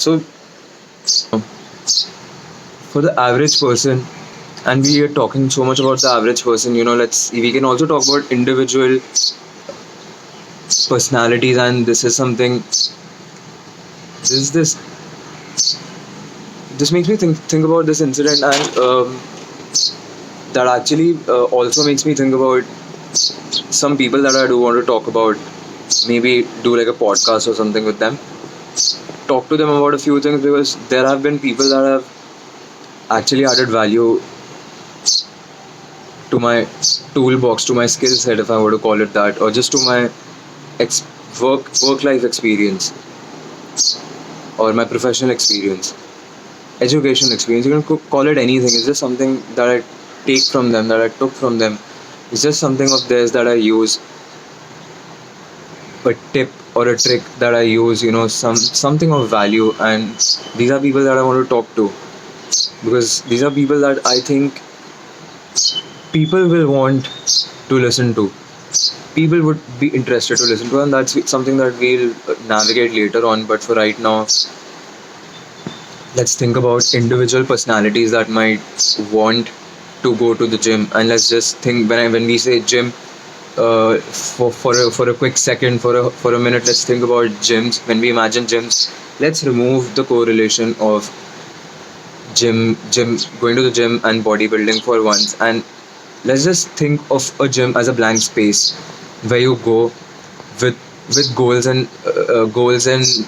So for the average person, and we are talking so much about the average person, let's we can also talk about individual personalities, and this makes me think about this incident, and that actually also makes me think about some people that I do want to talk about. Maybe do like a podcast or something with them. Talk to them about a few things, because there have been people that have actually added value to my toolbox, to my skill set, if I were to call it that, or just to my ex- work life experience, or my professional experience, education experience. You can call it anything. It's just something that I take from them, that I took from them. It's just something of theirs that I use, a tip or a trick that I use. Something of value, and these are people that I want to talk to, because these are people that I think people will want to listen to. People would be interested to listen to, and that's something that we'll navigate later on. But for right now, let's think about individual personalities that might want to go to the gym. And let's just think, when we say gym, for a quick second, for a minute, let's think about gyms. When we imagine gyms, let's remove the correlation of gym going to the gym and bodybuilding for once, and let's just think of a gym as a blank space where you go with goals and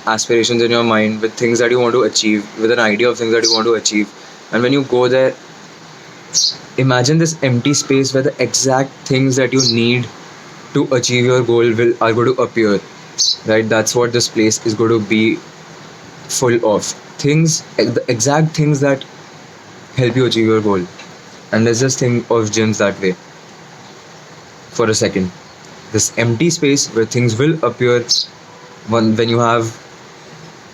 aspirations in your mind, with things that you want to achieve, with an idea of things that you want to achieve. And when you go there, imagine this empty space where the exact things that you need to achieve your goal will are going to appear. Right, that's what this place is going to be full of. Things, the exact things that help you achieve your goal. And let's just think of gyms that way for a second. This empty space where things will appear when you have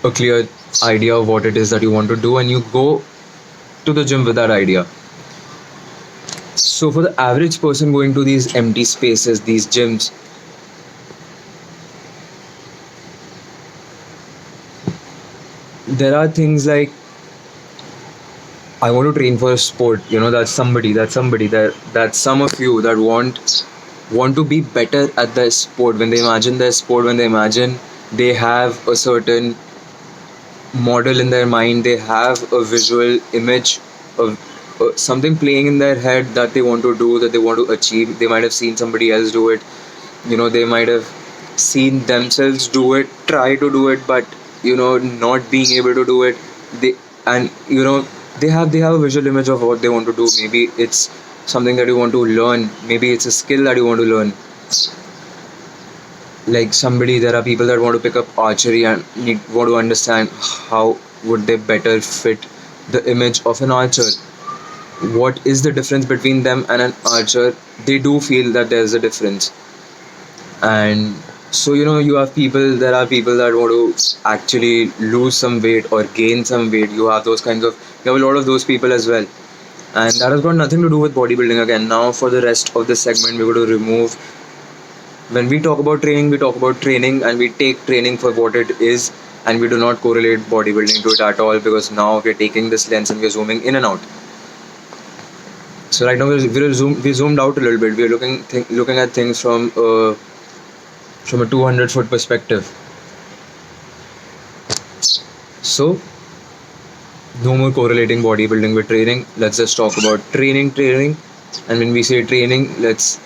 a clear idea of what it is that you want to do, and you go to the gym with that idea. So for the average person going to these empty spaces, these gyms, there are things like, I want to train for a sport. That's some of you that want to be better at their sport. When they imagine their sport, when they imagine they have a certain model in their mind, they have a visual image of something playing in their head that they want to do, that they want to achieve. They might have seen somebody else do it. They might have seen themselves do it, try to do it, but not being able to do it. They and they have a visual image of what they want to do. Maybe it's something that you want to learn. Maybe it's a skill that you want to learn. Like somebody, there are people that want to pick up archery and want to understand how would they better fit the image of an archer. What is the difference between them and an archer? They do feel that there's a difference. And so there are people that want to actually lose some weight or gain some weight. You have a lot of those people as well, and that has got nothing to do with bodybuilding. Again, now for the rest of this segment, we're going to remove, when we talk about training, we talk about training, and we take training for what it is, and we do not correlate bodybuilding to it at all, because now we're taking this lens and we're zooming in and out. So right now we zoomed out a little bit. We're looking at things from a 200-foot perspective. So no more correlating bodybuilding with training. Let's just talk about training. And when we say training, let's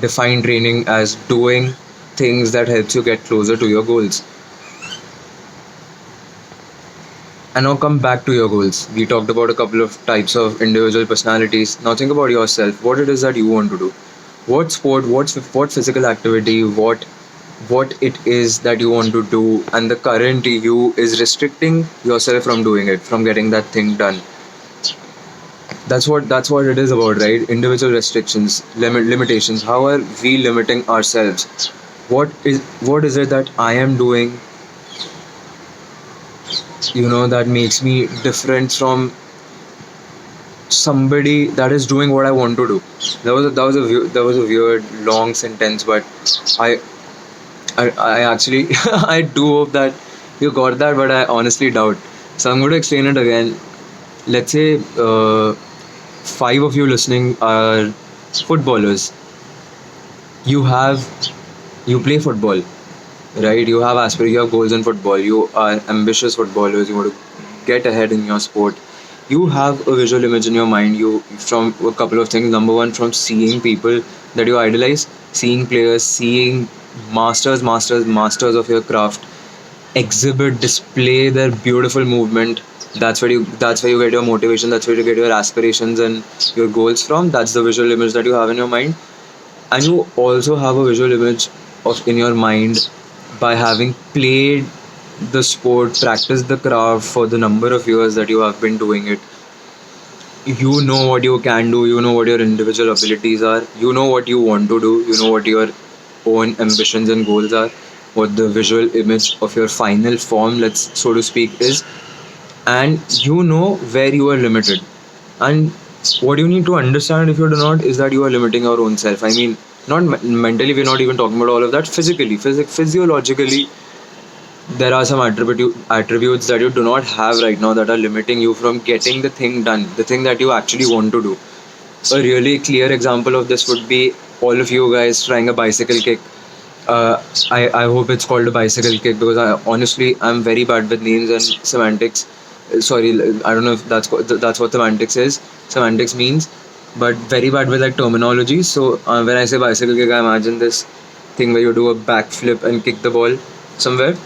define training as doing things that helps you get closer to your goals. And now come back to your goals. We talked about a couple of types of individual personalities. Now think about yourself. What it is that you want to do. What sport, what physical activity, what it is that you want to do, and the current you is restricting yourself from doing it, from getting that thing done. That's what it is about, right? Individual restrictions, limitations. How are we limiting ourselves? What is it that I am doing, that makes me different from somebody that is doing what I want to do. That was a weird long sentence, but I actually I do hope that You got that, but I honestly doubt. So I'm going to explain it again. Let's say five of you listening are footballers. You have you play football, right? You have aspirations, you have goals in football. You are ambitious footballers. You want to get ahead in your sport. You have a visual image in your mind. You from a couple of things. Number one, from seeing people that you idolize, seeing players, seeing masters of your craft exhibit, display their beautiful movement. That's where you get your motivation, that's where you get your aspirations and your goals from. That's the visual image that you have in your mind. And you also have a visual image of in your mind by having played the sport, practiced the craft for the number of years that you have been doing it. You know what you can do, you know what your individual abilities are, you know what you want to do, you know what your own ambitions and goals are, what the visual image of your final form, let's so to speak, is. And you know where you are limited. And what you need to understand, if you do not, is that you are limiting your own self. I mean, not mentally, we're not even talking about all of that. Physically, physiologically, there are some attributes that you do not have right now that are limiting you from getting the thing done, the thing that you actually want to do. A really clear example of this would be all of you guys trying a bicycle kick. I hope it's called a bicycle kick because honestly I'm very bad with names and semantics. Sorry, I don't know if that's what semantics means, but very bad with like terminology. So when I say bicycle kick, I imagine this thing where you do a backflip and kick the ball somewhere.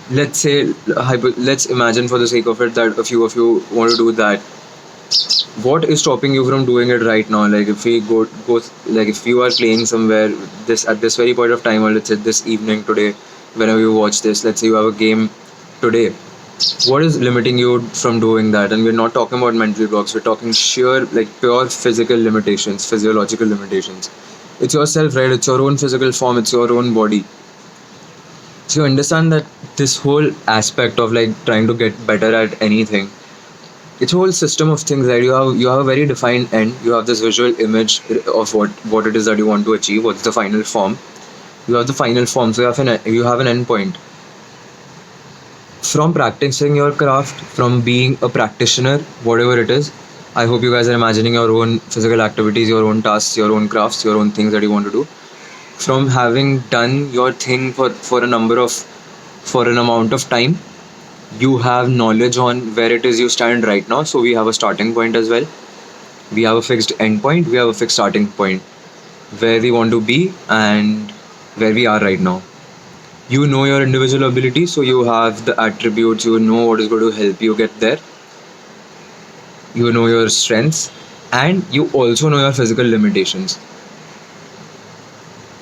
Let's say let's imagine for the sake of it that a few of you want to do that. What is stopping you from doing it right now? Like if we go like if you are playing somewhere this at this very point of time, or let's say this evening today, whenever you watch this, let's say you have a game today, what is limiting you from doing that? And we're not talking about mental blocks, we're talking sheer like pure physical limitations, physiological limitations. It's yourself, right? It's your own physical form, it's your own body. So you understand that this whole aspect of like trying to get better at anything, it's a whole system of things, right? You have a very defined end. You have this visual image of what it is that you want to achieve. What's the final form? You have the final form, so you have an end point. From practicing your craft, from being a practitioner, whatever it is. I hope you guys are imagining your own physical activities, your own tasks, your own crafts, your own things that you want to do. From having done your thing for an amount of time, you have knowledge on where it is you stand right now. So we have a starting point as well. We have a fixed end point. We have a fixed starting point where we want to be and where we are right now. You know your individual ability, so you have the attributes. You know what is going to help you get there. You know your strengths, and you also know your physical limitations,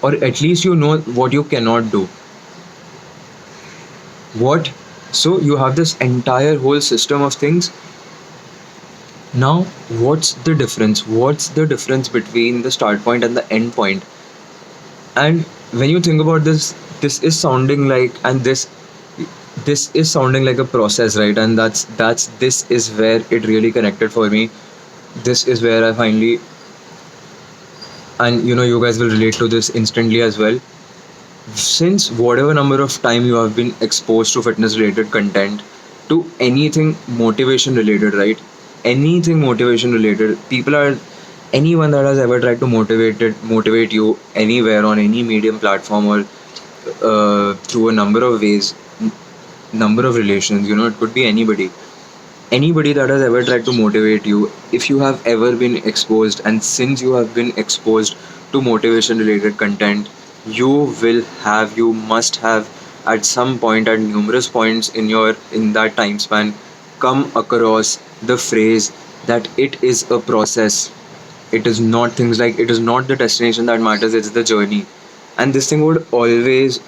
or at least you know what you cannot do. What? So you have this entire whole system of things. Now, what's the difference? What's the difference between the start point and the end point? And when you think about this, this is sounding like a process, right? And that's this is where it really connected for me. This is where I finally, and you guys will relate to this instantly as well. Since whatever number of time you have been exposed to fitness related content, to anything motivation related, right? Anything motivation related, people are anyone that has ever tried to motivate you anywhere on any medium platform, or through a number of ways, number of relations, it could be anybody that has ever tried to motivate you. If you have ever been exposed, and since you have been exposed to motivation related content, you you must have at some point, at numerous points in that time span, come across the phrase that it is a process. It is not things like it is not the destination that matters, it's the journey. And this thing would always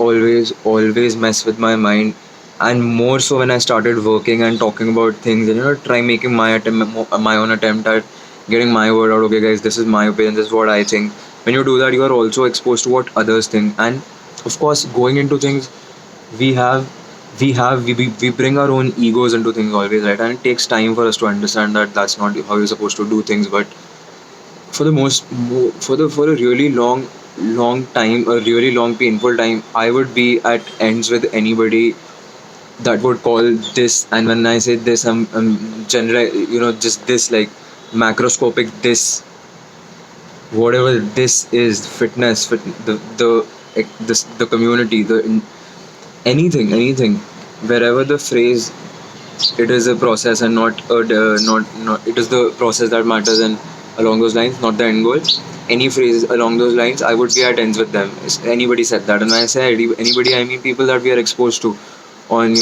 mess with my mind, and more so when I started working and talking about things, and try making my own attempt at getting my word out. Okay guys, this is my opinion, this is what I think. When you do that, you are also exposed to what others think. And of course, going into things, we have we bring our own egos into things always, right? And it takes time for us to understand that that's not how you're supposed to do things. But for the most for a really long time, a really long painful time, I would be at ends with anybody that would call this, and when I say this, I'm general, just this, like macroscopic this, whatever this is, fitness, the community, anything, wherever the phrase, it is a process and not it is the process that matters, and along those lines, not the end goal. Any phrase along those lines, I would be at ends with them. If anybody said that, and when I say anybody, I mean people that we are exposed to on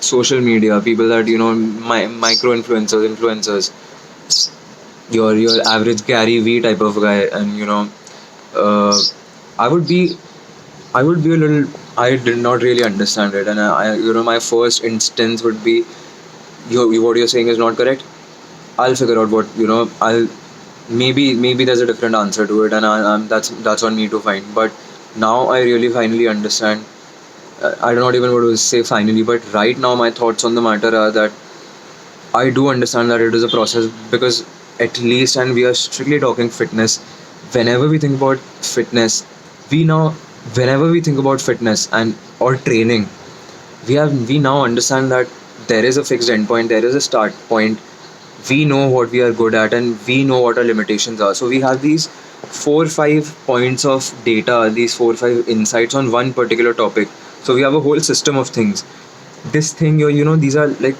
social media, people that micro influencers, your average Gary V type of guy, and uh, I would be I would be a little. I did not really understand it, and my first instance would be, what you're saying is not correct. I'll figure out what I'll maybe there's a different answer to it, and that's on me to find. But now I really finally understand. I do not even want to say finally, but right now my thoughts on the matter are that I do understand that it is a process, because at least, and we are strictly talking fitness. Whenever we think about fitness, we now, whenever we think about fitness and or training, we now understand that there is a fixed endpoint, there is a start point. We know what we are good at, and we know what our limitations are. So we have these 4 5 points of data, these 4 5 insights on one particular topic. So we have a whole system of things. This thing, these are like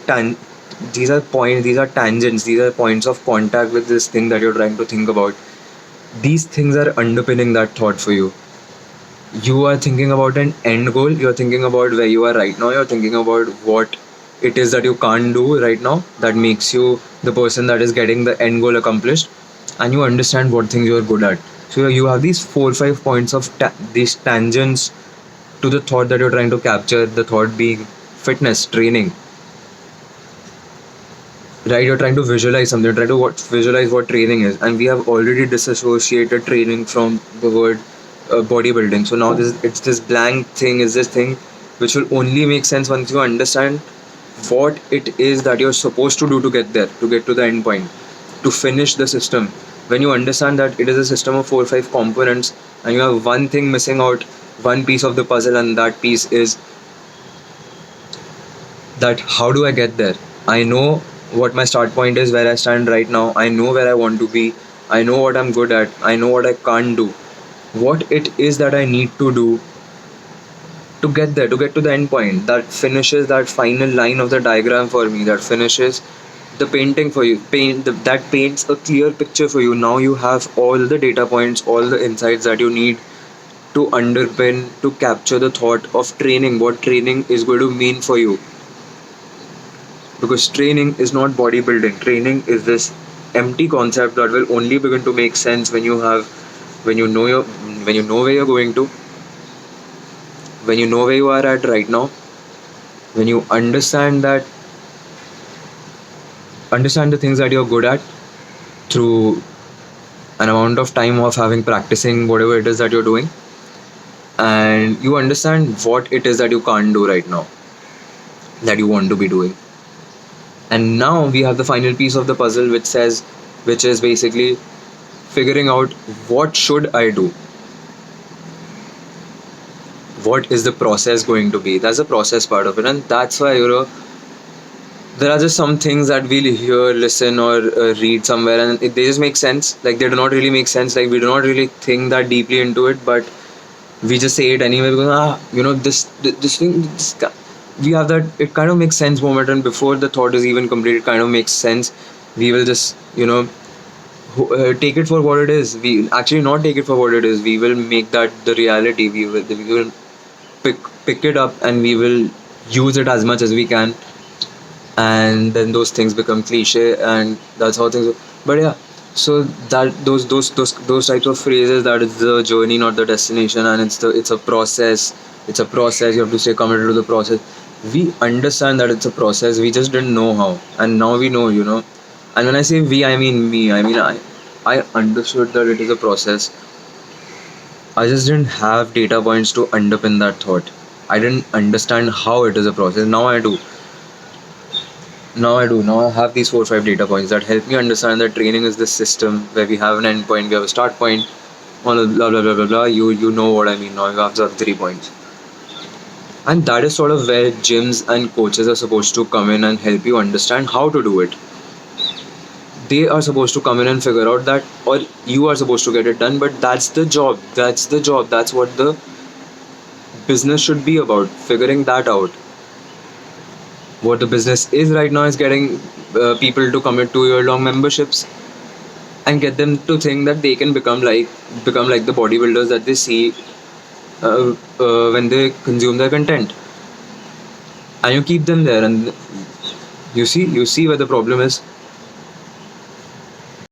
these are points, these are tangents, these are points of contact with this thing that you're trying to think about. These things are underpinning that thought for you. You are thinking about an end goal, you're thinking about where you are right now, you're thinking about what it is that you can't do right now that makes you the person that is getting the end goal accomplished, and you understand what things you're good at. So you have these 4 5 points of these tangents to the thought that you're trying to capture, the thought being fitness training, right? You're trying to visualize something, you're trying to visualize what training is, and we have already disassociated training from the word bodybuilding. So now it's this blank thing, is this thing which will only make sense once you understand what it is that you're supposed to do to get there, to get to the end point, to finish the system. When you understand that it is a system of 4 5 components, and you have one thing missing out, one piece of the puzzle, and that piece is that how do I get there? I know what my start point is, where I stand right now. I know where I want to be. I know what I'm good at. I know what I can't do. What it is that I need to do to get there, to get to the end point, that finishes that final line of the diagram for me, that finishes the painting for you, that paints a clear picture for you. Now you have all the data points, all the insights that you need to underpin, to capture the thought of training, what training is going to mean for you. Because training is not bodybuilding. Training is this empty concept that will only begin to make sense when you know when you know where you're going to, when you know where you are at right now, when you understand the things that you're good at through an amount of time of having practicing whatever it is that you're doing, and you understand what it is that you can't do right now that you want to be doing. And now we have the final piece of the puzzle, which is basically figuring out what should I do, what is the process going to be. That's the process part of it, and that's why there are just some things that we'll hear, listen, or read somewhere, and they just make sense. Like they do not really make sense. Like we do not really think that deeply into it, but we just say it anyway because this thing, we have that it kind of makes sense moment, and before the thought is even complete, it kind of makes sense. We will just take it for what it is. We actually not take it for what it is. We will make that the reality. We will pick it up, and we will use it as much as we can, and then those things become cliche, and that's how things. But yeah, so that those types of phrases, that is the journey, not the destination, and it's a process. It's a process. You have to stay committed to the process. We understand that it's a process. We just didn't know how, and now we know. And when I say we, I mean me. I understood that it is a process. I just didn't have data points to underpin that thought. I didn't understand how it is a process. Now I do. Now I do. Now I have these 4 5 data points that help me understand that training is this system where we have an end point, we have a start point, all blah blah blah blah blah. You know what I mean now. You have the 3 points. And that is sort of where gyms and coaches are supposed to come in and help you understand how to do it. They are supposed to come in and figure out that, or you are supposed to get it done, but that's the job. That's the job. That's what the business should be about, figuring that out. What the business is right now is getting people to commit 2 year long memberships and get them to think that they can become like the bodybuilders that they see when they consume their content, and you keep them there, and you see where the problem is.